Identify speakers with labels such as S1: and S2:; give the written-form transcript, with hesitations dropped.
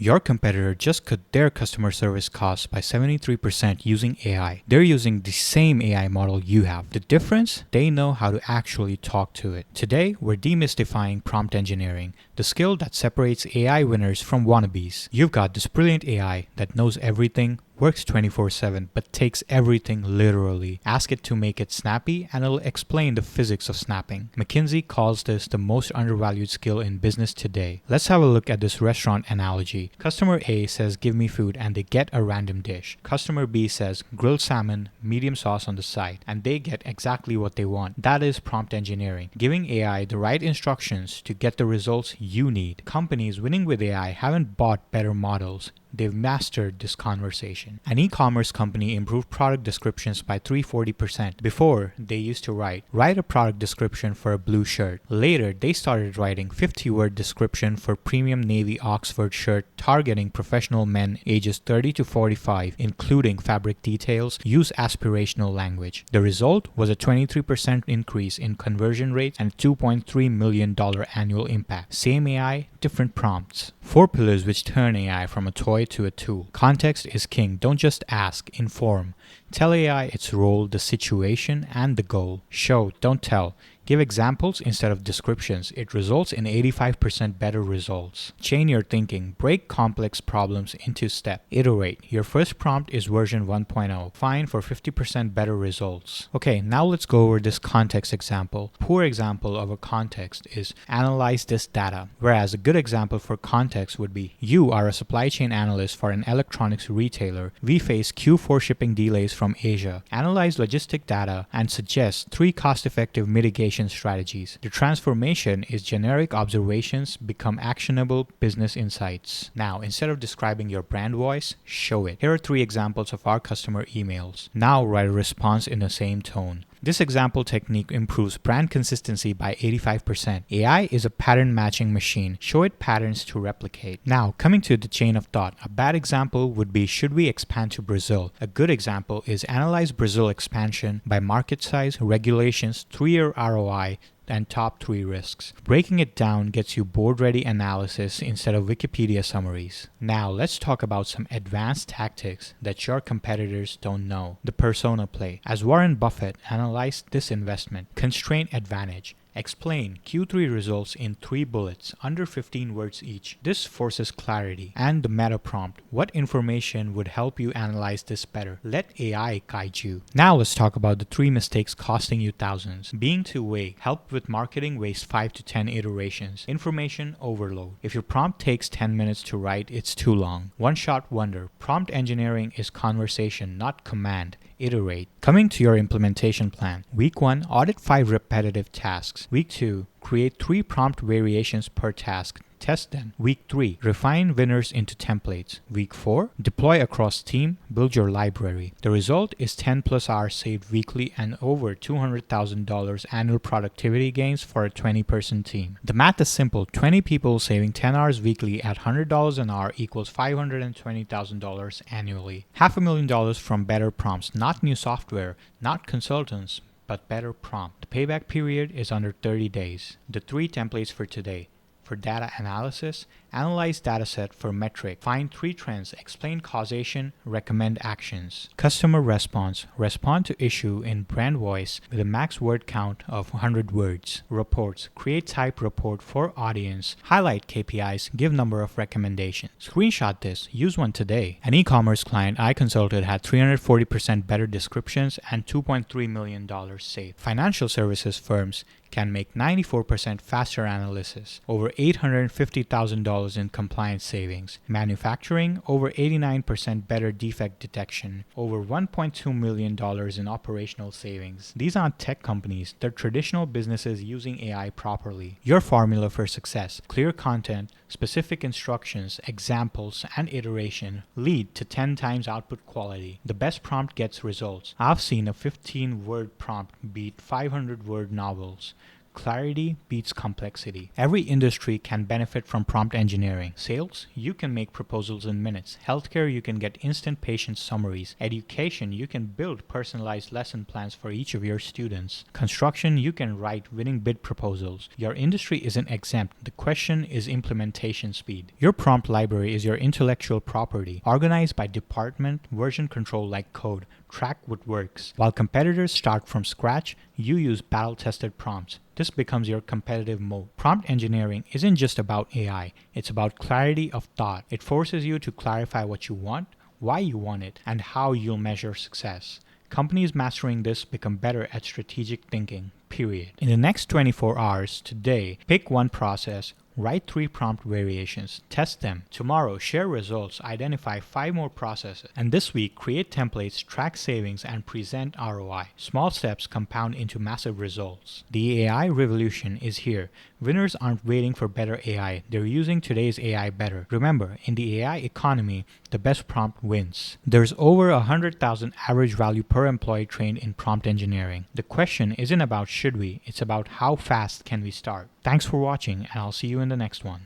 S1: Your competitor just cut their customer service costs by 73% using AI. They're using the same AI model you have. The difference? They know how to actually talk to it. Today, we're demystifying prompt engineering, the skill that separates AI winners from wannabes. You've got this brilliant AI that knows everything, works 24/7, but takes everything literally. Ask it to make it snappy and it'll explain the physics of snapping. McKinsey calls this the most undervalued skill in business today. Let's have a look at this restaurant analogy. Customer A says give me food and they get a random dish. Customer B says grilled salmon, medium sauce on the side, and they get exactly what they want. That is prompt engineering, giving AI the right instructions to get the results you need. Companies winning with AI haven't bought better models. They've mastered this conversation. An e-commerce company improved product descriptions by 340%. Before, they used to write a product description for a blue shirt. Later, they started writing 50-word description for premium navy Oxford shirt targeting professional men ages 30 to 45, including fabric details, use aspirational language. The result was a 23% increase in conversion rate and $2.3 million annual impact. Same AI, different prompts. 4 pillars which turn AI from a toy to a tool. Context is king. Don't just ask, inform. Tell AI its role, the situation, and the goal. Show, don't tell. Give examples instead of descriptions. It results in 85% better results. Chain your thinking. Break complex problems into steps. Iterate. Your first prompt is version 1.0. Fine for 50% better results. Okay, now let's go over this context example. Poor example of a context is analyze this data, whereas a good example for context would be you are a supply chain analyst for an electronics retailer. We face Q4 shipping delays from Asia. Analyze logistic data and suggest 3 cost-effective mitigation strategies. The transformation is generic observations become actionable business insights. Now, instead of describing your brand voice, show it. Here are 3 examples of our customer emails. Now write a response in the same tone. This example technique improves brand consistency by 85%. AI is a pattern matching machine. Show it patterns to replicate. Now, coming to the chain of thought, a bad example would be should we expand to Brazil? A good example is analyze Brazil expansion by market size, regulations, 3-year ROI, and top 3 risks. Breaking it down gets you board-ready analysis instead of Wikipedia summaries. Now let's talk about some advanced tactics that your competitors don't know. The persona play. As Warren Buffett analyzed this investment, constraint advantage. Explain Q3 results in 3 bullets, under 15 words each. This forces clarity. And the meta prompt. What information would help you analyze this better? Let AI guide you. Now let's talk about the 3 mistakes costing you thousands. Being too vague. Help with marketing waste 5 to 10 iterations. Information overload. If your prompt takes 10 minutes to write, it's too long. One-shot wonder. Prompt engineering is conversation, not command. Iterate. Coming to your implementation plan. Week 1, audit 5 repetitive tasks. Week 2, create 3 prompt variations per task. Test them. Week 3, refine winners into templates. Week 4, deploy across team, build your library. The result is 10 plus hours saved weekly and over $200,000 annual productivity gains for a 20-person team. The math is simple. 20 people saving 10 hours weekly at $100 an hour equals $520,000 annually. $500,000 from better prompts, not new software, not consultants, but better prompt. The payback period is under 30 days. The 3 templates for today. For data analysis, analyze dataset for metric, find 3 trends, explain causation, recommend actions. Customer response, respond to issue in brand voice with a max word count of 100 words. Reports, create type report for audience, highlight KPIs, give number of recommendations. Screenshot this, use one today. An e-commerce client I consulted had 340% better descriptions and $2.3 million saved. Financial services firms can make 94% faster analysis, over $850,000 in compliance savings. Manufacturing, over 89% better defect detection, over $1.2 million in operational savings. These aren't tech companies, they're traditional businesses using AI properly. Your formula for success: clear content, specific instructions, examples, and iteration lead to 10 times output quality. The best prompt gets results. I've seen a 15-word prompt beat 500-word novels. clarity beats complexity. Every industry can benefit from prompt engineering. Sales, you can make proposals in minutes. Healthcare, you can get instant patient summaries. Education, you can build personalized lesson plans for each of your students. Construction, you can write winning bid proposals. Your industry isn't exempt. The question is implementation speed. Your prompt library is your intellectual property, organized by department, version control like code. Track what works. While competitors start from scratch, you use battle-tested prompts. This becomes your competitive moat. Prompt engineering isn't just about AI, it's about clarity of thought. It forces you to clarify what you want, why you want it, and how you'll measure success. Companies mastering this become better at strategic thinking, period. In the next 24 hours, today, pick one process, write 3 prompt variations, test them. Tomorrow, share results, identify 5 more processes. And this week, create templates, track savings, and present ROI. Small steps compound into massive results. The AI revolution is here. Winners aren't waiting for better AI, they're using today's AI better. Remember, in the AI economy, the best prompt wins. There's over 100,000 average value per employee trained in prompt engineering. The question isn't about should we, it's about how fast can we start. Thanks for watching, and I'll see you in the next one.